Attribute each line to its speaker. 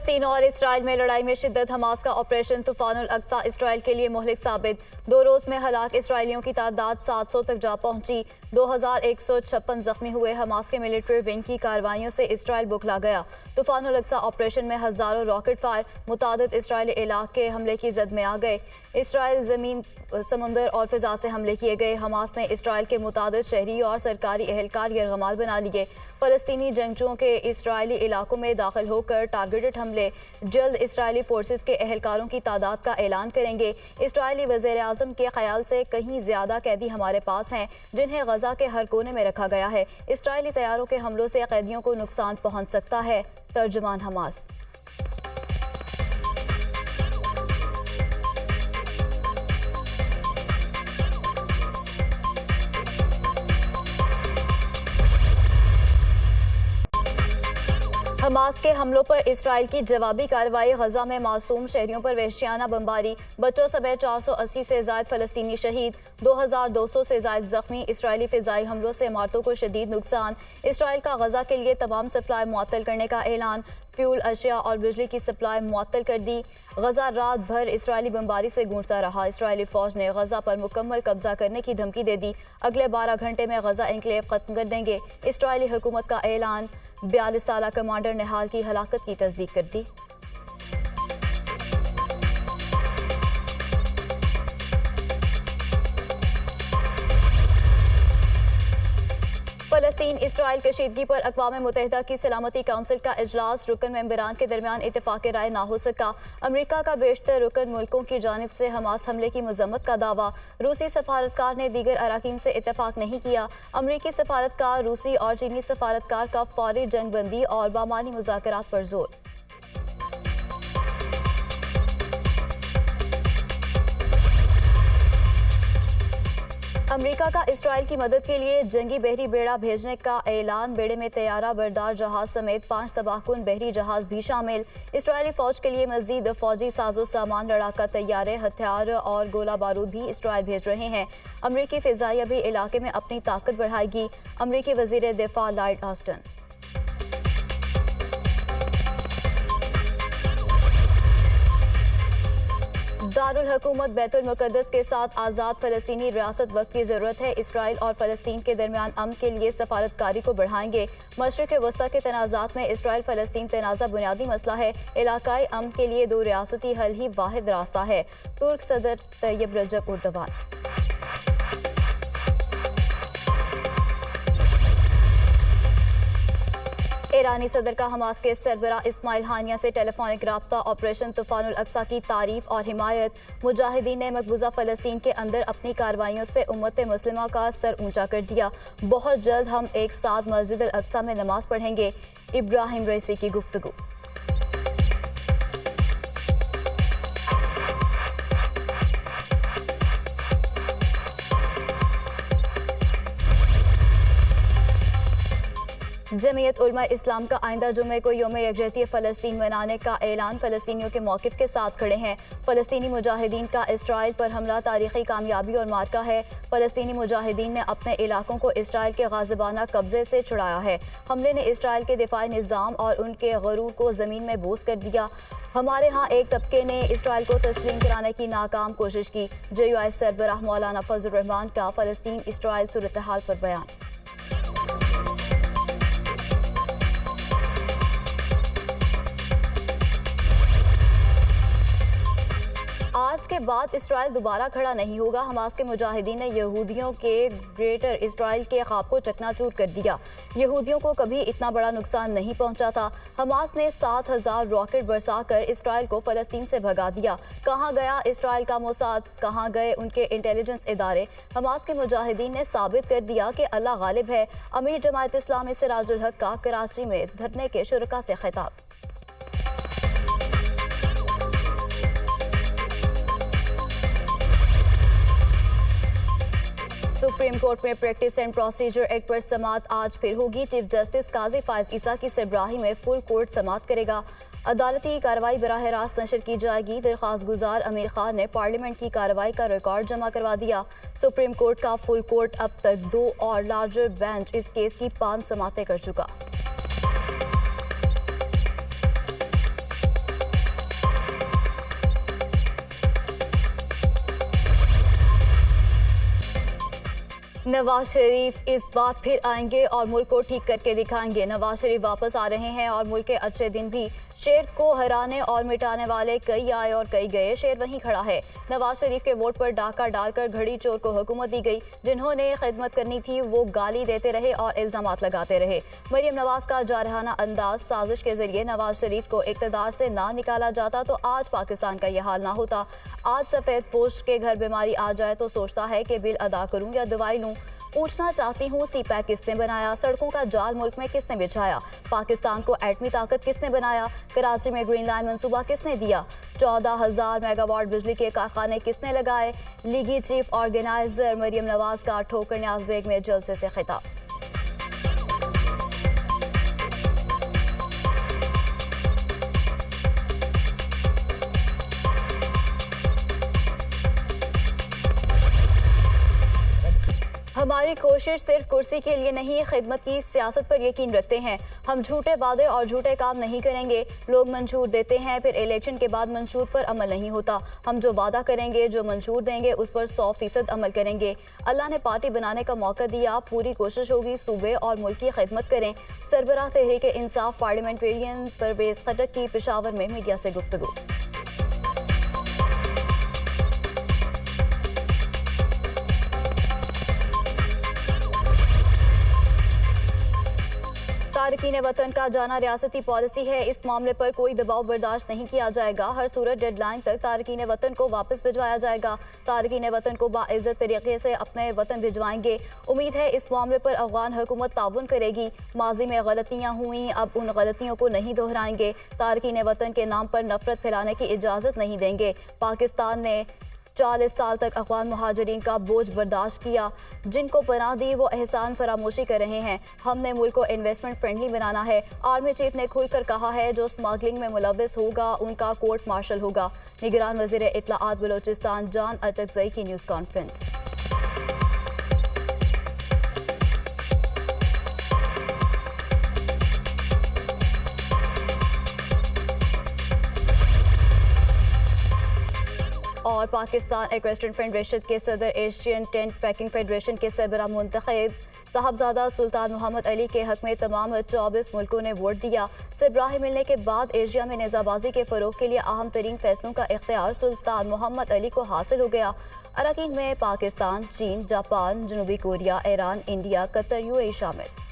Speaker 1: फलस्तीन और इसराइल में लड़ाई में शिद्दत। हमास का ऑपरेशन तूफानुल अक्सा इसराइल के लिए मुहलिक साबित। 2 रोज में हलाक इसराइलियों की तादाद 700 तक जा पहुंची। 2156 जख्मी हुए। हमास के मिलिट्री विंग की कार्रवाइयों से इसराइल बुखला गया। तूफानुल अक्सा ऑपरेशन में हजारों रॉकेट फायर मुतादिद इसराइली इलाके हमले की जद में आ गए। इसराइल जमीन, समुंदर और फिजा से हमले किए गए। हमास ने इसराइल के मुतादिद शहरी और सरकारी एहलकार यरगमाल बना लिए। फलस्तीनी जंगजुओं के इसराइली इलाकों में दाखिल होकर टारगेटेड हमले। जल्द इसराइली फोर्सेस के एहलकारों की तादाद का ऐलान करेंगे। इसराइली वज़ीर आज़म के ख्याल से कहीं ज़्यादा कैदी हमारे पास हैं जिन्हें गजा के हर कोने में रखा गया है। इसराइली तैयारों के हमलों से कैदियों को नुकसान पहुंच सकता है। तर्जुमान हमास। हमास के हमलों पर इसराइल की जवाबी कार्रवाई। गजा में मासूम शहरियों पर वहशियाना बमबारी। बच्चों समेत 480 से ज़ायद फलस्तीनी शहीद, 2200 से ज़ायद जख्मी। इसराइली फ़िज़ाई हमलों से इमारतों को शदीद नुकसान। इसराइल का गजा के लिए तमाम सप्लाई मुअत्तल करने का ऐलान। फ्यूल, अशिया और बिजली की सप्लाई मुअत्तल कर दी। गजा रात भर इसराइली बमबारी से गूंजता रहा। इसराइली फ़ौज ने गजा पर मुकम्मल कब्जा करने की धमकी दे दी। अगले 12 घंटे में गजा एनक्लेव ख़त्म कर देंगे। इसराइली हुकूमत का ऐलान। 42 साला कमांडर ने हाल की हलाकत की तस्दीक कर दी। फलस्तीन इसराइल कशीदगी पर अक़वाम मुत्तहिदा की सलामती काउंसिल का इजलास। रुकन मेंबरान के दरमियान इत्तेफाक राय ना हो सका। अमरीका का बेशतर रुकन मुल्कों की जानिब से हमास हमले की मजम्मत का दावा। रूसी सफारतकार ने दीगर अराकीन से इत्तेफाक नहीं किया। अमरीकी सफारतकार रूसी और चीनी सफारतकार का फौरी जंगबंदी और बामानी मुज़ाकरात पर जोर। अमरीका का इसराइल की मदद के लिए जंगी बहरी बेड़ा भेजने का ऐलान। बेड़े में तैयारा बरदार जहाज समेत 5 तबाहकुन बहरी जहाज भी शामिल। इसराइली फौज के लिए मजीद फौजी साजो सामान, लड़ाका तैयारे, हथियार और गोला बारूद भी इसराइल भेज रहे हैं। अमरीकी फ़िज़ाइया भी इलाके में अपनी ताकत बढ़ाएगी। अमरीकी वज़ीर दिफा लॉयड ऑस्टिन। दारुल हुकूमत बैतुल मुक़द्दस के साथ आज़ाद फ़लस्तीनी रियासत वक्त की ज़रूरत है। इसराइल और फ़लस्तीन के दरमियान अमन के लिए सफारतकारी को बढ़ाएंगे। मशरिक़ वस्ता के तनाज़ात में इसराइल फ़लस्तीन तनाज़ा बुनियादी मसला है। इलाकाई अमन के लिए 2 रियासती हल ही वाहिद रास्ता है। तुर्क सदर तैयब रजब एर्दोगान। ईरानी सदर का हमास के सरबराह इस्माइल हानिया से टेलीफोनिक राब्ता। ऑपरेशन तूफानुल अक्सा की तारीफ और हिमायत। मुजाहिदीन ने मकबूजा फ़लस्तीन के अंदर अपनी कार्रवाइयों से उम्मत मुस्लिमा का सर ऊंचा कर दिया। बहुत जल्द हम एक साथ मस्जिद अल अक्सा में नमाज पढ़ेंगे। इब्राहिम रईसी की गुफ्तगू। जमीयत उलमा इस्लाम का आइंदा जुमे को यौम यकजहती फ़लस्तीन मनाने का ऐलान। फ़लस्तीनियों के मौक़िफ़ के साथ खड़े हैं। फ़लस्तीनी मुजाहिदीन का इसराइल पर हमला तारीख़ी कामयाबी और मार्का है। फ़लस्तीनी मुजाहिदीन ने अपने इलाकों को इसराइल के गाज़िबाना कब्ज़े से छुड़ाया है। हमले ने इसराइल के दिफ़ाई निज़ाम और उनके गरूर को ज़मीन में बोस कर दिया। हमारे यहाँ एक तबके ने इसराइल को तस्लीम कराने की नाकाम कोशिश की। JUI सरबराह मौलाना फजल रहमान का फ़लस्तीन इसराइल सूरत हाल पर बयान। आज के बाद इसराइल दोबारा खड़ा नहीं होगा। हमास के मुजाहिदीन ने यहूदियों के ग्रेटर इसराइल के ख्वाब को चकनाचूर कर दिया। यहूदियों को कभी इतना बड़ा नुकसान नहीं पहुंचा था। हमास ने 7000 रॉकेट बरसाकर इसराइल को फ़लस्तीन से भगा दिया। कहाँ गया इसराइल का मोसाद? कहाँ गए उनके इंटेलिजेंस इदारे? हमास के मुजाहिदीन ने साबित कर दिया कि अल्लाह गालिब है। अमीर जमात इस्लामी सिराजुल हक का कराची में धरने के शुरका से खिताब। सुप्रीम कोर्ट में प्रैक्टिस एंड प्रोसीजर एक्ट पर समाअत आज फिर होगी। चीफ जस्टिस काजी फायज ईसा की सरबराही में फुल कोर्ट समाअत करेगा। अदालती कार्रवाई बराह रास्त नशर की जाएगी। दरख्वास्त गुजार अमीर खान ने पार्लियामेंट की कार्रवाई का रिकॉर्ड जमा करवा दिया। सुप्रीम कोर्ट का फुल कोर्ट अब तक 2 और लार्जर बेंच इस केस की 5 समाअतें कर चुका। नवाज शरीफ इस बार फिर आएंगे और मुल्क को ठीक करके दिखाएंगे। नवाज शरीफ वापस आ रहे हैं और मुल्क के अच्छे दिन भी। शेर को हराने और मिटाने वाले कई आए और कई गए, शेर वहीं खड़ा है। नवाज शरीफ के वोट पर डाका डालकर घड़ी चोर को हुकूमत दी गई। जिन्होंने खिदमत करनी थी वो गाली देते रहे और इल्जामात लगाते रहे। मरियम नवाज का जारहाना अंदाज, साजिश के जरिए नवाज शरीफ को इक़्तिदार से ना निकाला जाता तो आज पाकिस्तान का यह हाल ना होता। आज सफ़ेद पोश के घर बीमारी आ जाए तो सोचता है कि बिल अदा करूं या दवाई लूं। पूछना चाहती हूँ, सी पैक किसने बनाया? सड़कों का जाल मुल्क में किसने बिछाया? पाकिस्तान को एटमी ताकत किसने बनाया? कराची में ग्रीन लाइन मंसूबा किसने दिया? 14,000 मेगावाट बिजली के कारखाने किसने लगाए? लीगी चीफ ऑर्गेनाइजर मरियम नवाज का ठोकर न्याज बेग में जलसे से खिताब। हमारी कोशिश सिर्फ कुर्सी के लिए नहीं, खिदमत की सियासत पर यकीन रखते हैं। हम झूठे वादे और झूठे काम नहीं करेंगे। लोग मंशूर देते हैं, फिर इलेक्शन के बाद मंशूर पर अमल नहीं होता। हम जो वादा करेंगे, जो मंशूर देंगे, उस पर 100% अमल करेंगे। अल्लाह ने पार्टी बनाने का मौका दिया, पूरी कोशिश होगी सूबे और मुल्क की खिदमत करें। सरबराह तहरीक इंसाफ पार्लियामेंटेरियन परवेज खटक की पेशावर में मीडिया से गुफ्तगू। तारकीन वतन का जाना रियासती पॉलिसी है। इस मामले पर कोई दबाव बर्दाश्त नहीं किया जाएगा। हर सूरत डेडलाइन तक तारकीन वतन को वापस भिजवाया जाएगा। तारकीन वतन को बाइज्जत तरीके से अपने वतन भिजवाएंगे। उम्मीद है इस मामले पर अफगान हुकूमत ताउन करेगी। माजी में गलतियाँ हुई, अब उन गलतियों को नहीं दोहराएंगे। तारकीन वतन के नाम पर नफरत फैलाने की इजाज़त नहीं देंगे। पाकिस्तान ने 40 साल तक अफगान मुहाजिरीन का बोझ बर्दाश्त किया। जिनको पनाह दी वो एहसान फरामोशी कर रहे हैं। हमने मुल्क को इन्वेस्टमेंट फ्रेंडली बनाना है। आर्मी चीफ ने खुलकर कहा है, जो स्मगलिंग में मुलव्वस होगा उनका कोर्ट मार्शल होगा। निगरान वज़ीर इत्तलाआत बलोचिस्तान जान अचकजई की न्यूज़ कॉन्फ्रेंस। और पाकिस्तान इक्वेस्ट्रियन फेडरेशन के सदर, एशियन टेंट पैकिंग फेडरेशन के सरबराह मुंतखब साहबजादा सुल्तान मोहम्मद अली के हक में तमाम 24 मुल्कों ने वोट दिया। सरबराही मिलने के बाद एशिया में निज़ाबाजी के फ़रोग के लिए अहम तरीन फैसलों का इख्तियार सुल्तान मोहम्मद अली को हासिल हो गया। अरकान में पाकिस्तान, चीन, जापान, जनूबी Korea, Iran, India, Qatar, UAE शामिल।